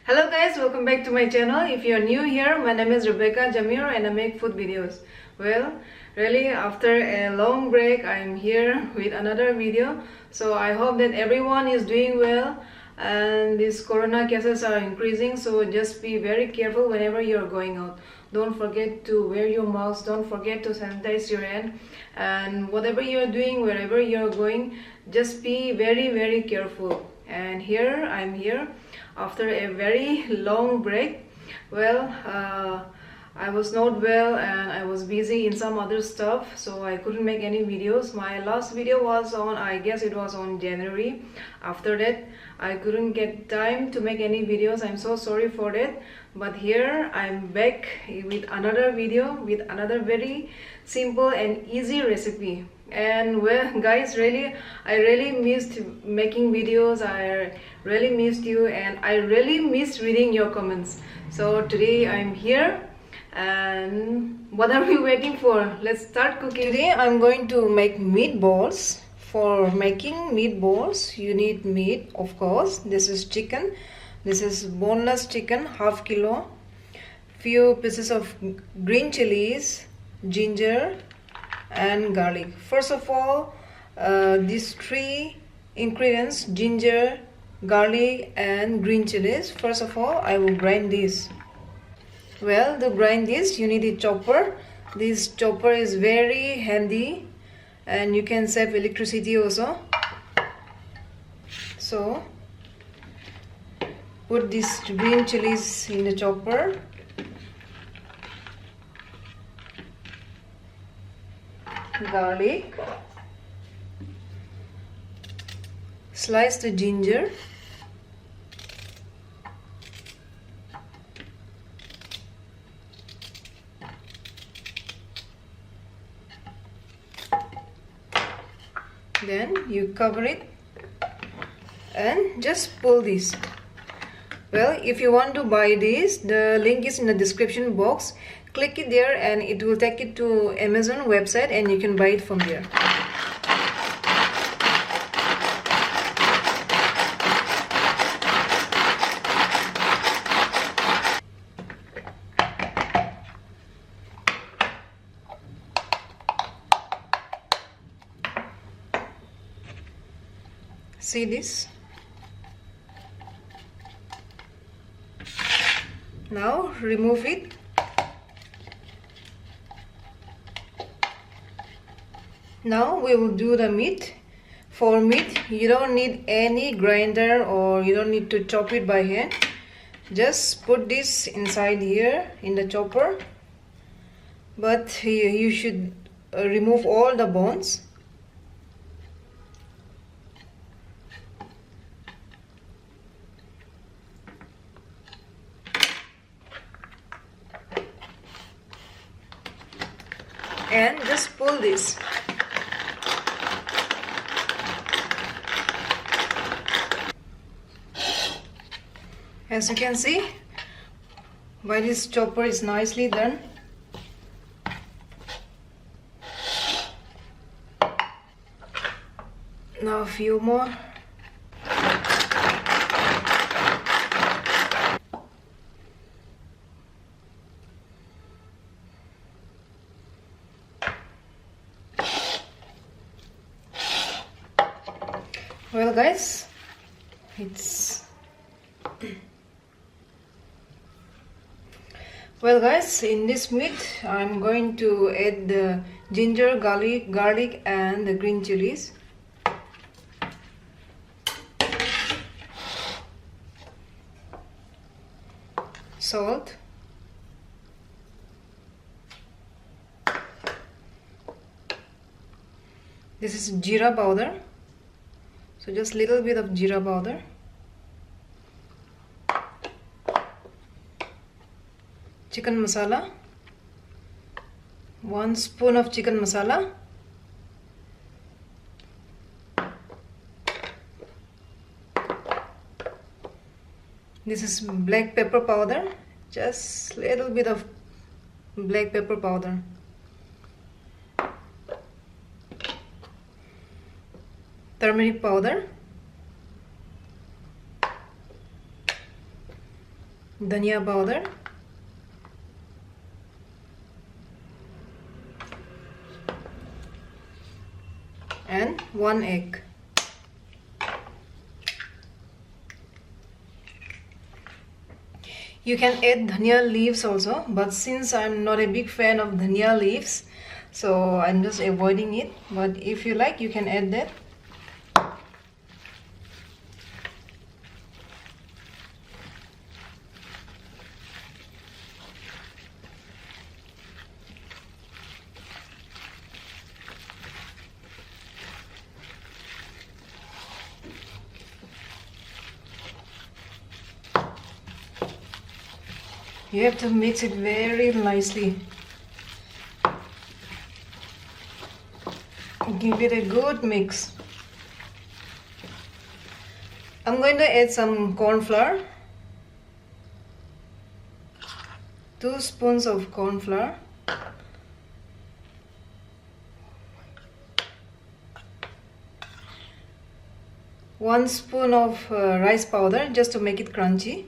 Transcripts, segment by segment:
Hello guys, welcome back to my channel. If you are new here, my name is Rebecca Jamir and I make food videos. Well, really after a long break, I'm here with another video. So I hope that everyone is doing well and these corona cases are increasing. So just be very careful whenever you're going out. Don't forget to wear your mask, don't forget to sanitize your hand, and whatever you're doing, wherever you're going, just be very careful. And here I'm here after a very long break. Well, I was not well and I was busy in some other stuff, so I couldn't make any videos. My last video was on, I guess it was on January. After that I couldn't get time to make any videos. I'm so sorry for that, but here I'm back with another video with another very simple and easy recipe. And well guys, I really missed making videos. I really missed you and I really missed reading your comments. So today I'm here, and what are we waiting for? Let's start cooking. Today I'm going to make meatballs. For making meatballs you need meat, of course. This is chicken. This is boneless chicken, half kilo. Few pieces of green chilies, ginger and garlic. First of all, these three ingredients, ginger, garlic and green chilies, first of all I will grind this. Well, to grind this you need a chopper. This chopper is very handy and you can save electricity also. So put these green chilies in the chopper. Garlic, slice the ginger, then you cover it and just pull this. Well, if you want to buy this, the link is in the description box. Click it there and it will take it to Amazon website and you can buy it from there. See this? Now remove it. Now we will do the meat. For meat you don't need any grinder or you don't need to chop it by hand. Just put this inside here in the chopper, but you should remove all the bones. And just pull this. As you can see, why this chopper is nicely done. Now a few more. Well guys, in this meat I'm going to add the ginger, garlic and the green chilies. Salt. This is jeera powder. So just little bit of jeera powder. Chicken masala. 1 spoon of chicken masala. This is black pepper powder. Just little bit of black pepper powder. Turmeric powder. dhania powder, and 1 egg. You can add dhania leaves also, but since I'm not a big fan of dhania leaves, so I'm just avoiding it. But if you like, you can add that. You have to mix it very nicely. Give it a good mix. I'm going to add some corn flour. 2 spoons of corn flour. One spoon of rice powder, just to make it crunchy.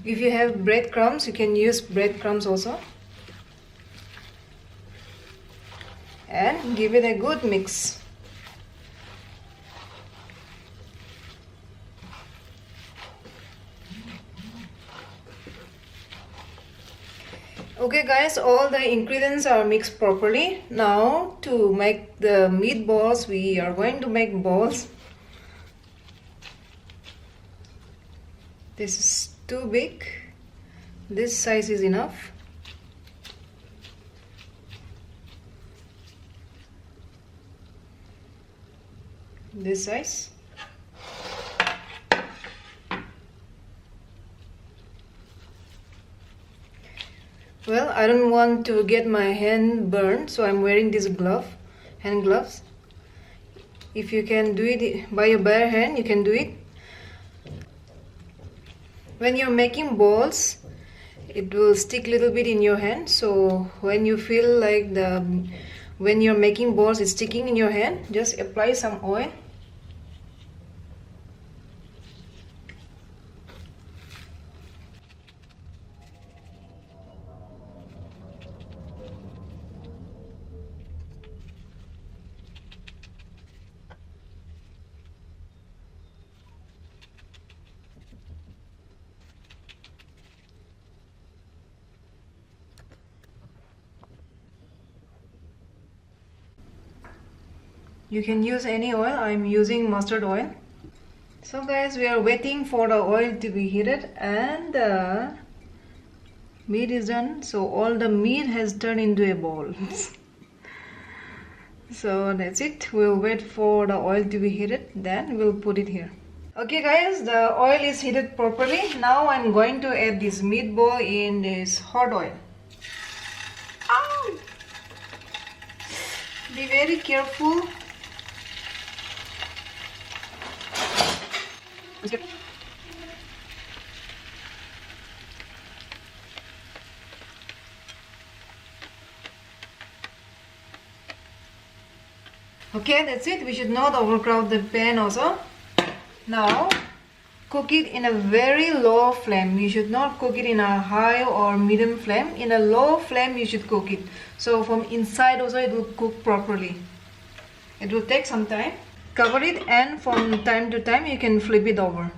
If you have breadcrumbs, you can use breadcrumbs also. And give it a good mix. Okay guys, all the ingredients are mixed properly. Now to make the meatballs, we are going to make balls. This is too big. This size is enough. This size. Well, I don't want to get my hand burned, so I'm wearing this hand gloves. If you can do it by your bare hand, you can do it. When you're making balls, it will stick a little bit in your hand, so when you feel like when you're making balls is sticking in your hand, just apply some oil. You can use any oil. I'm using mustard oil. So guys, we are waiting for the oil to be heated and the meat is done. So all the meat has turned into a ball. So that's it. We'll wait for the oil to be heated, then we'll put it here. Okay guys, the oil is heated properly. Now I'm going to add this meatball in this hot oil. Ow! Be very careful. Okay, that's it. We should not overcrowd the pan also. Now cook it in a very low flame. You should not cook it in a high or medium flame. In a low flame you should cook it, so from inside also it will cook properly. It will take some time. Cover it, and from time to time you can flip it over.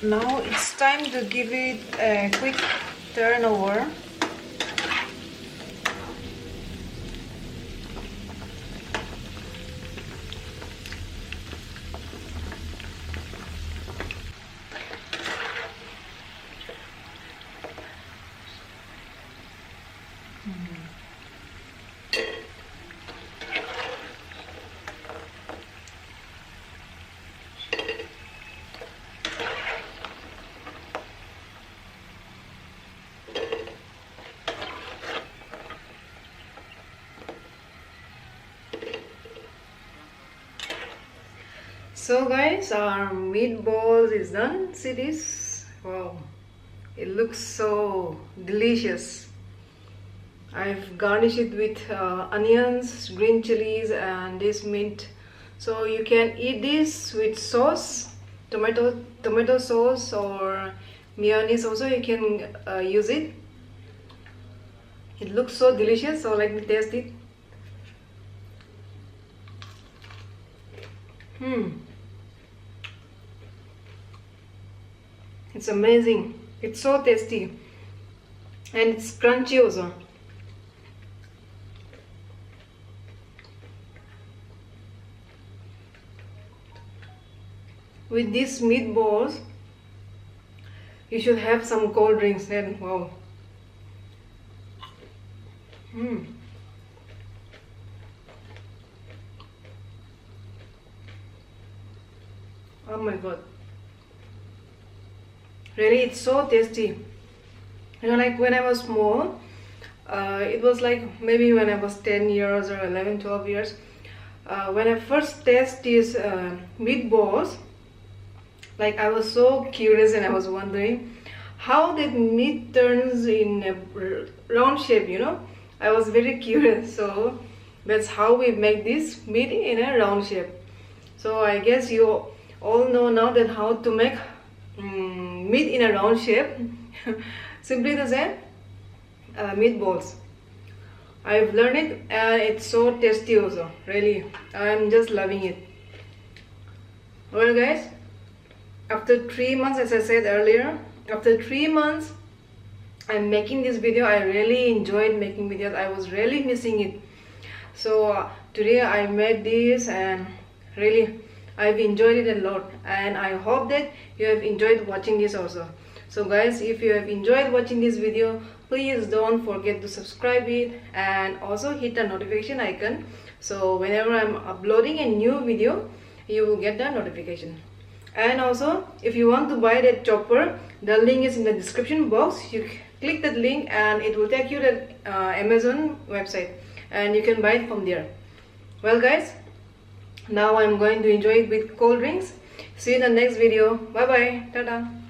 Now it's time to give it a quick turn over. So guys, our meatballs is done. See this? Wow, it looks so delicious. I've garnished it with onions, green chilies, and this mint. So you can eat this with sauce, tomato sauce, or mayonnaise also you can use it. It looks so delicious, so let me taste it. It's amazing. It's so tasty and it's crunchy also. With these meatballs, you should have some cold drinks then. Wow. Oh my god. Really, it's so tasty. You know, like when I was small, it was like maybe when I was 10 years or 11, 12 years. When I first tasted these meatballs, like I was so curious and I was wondering how that meat turns in a round shape, you know. I was very curious, so that's how we make this meat in a round shape. So I guess you all know now that how to make meat in a round shape. Simply the same, meatballs. I've learned it and it's so tasty also. Really, I'm just loving it. Well guys, after 3 months, as I said earlier, after 3 months I'm making this video. I really enjoyed making videos. I was really missing it. So today I made this and really I've enjoyed it a lot, and I hope that you have enjoyed watching this also. So guys, if you have enjoyed watching this video, please don't forget to subscribe it and also hit the notification icon, so whenever I'm uploading a new video you will get the notification. And also, if you want to buy that chopper, the link is in the description box. You click that link and it will take you to the Amazon website and you can buy it from there. Well guys, now I'm going to enjoy it with cold drinks. See you in the next video. Bye bye. Tada.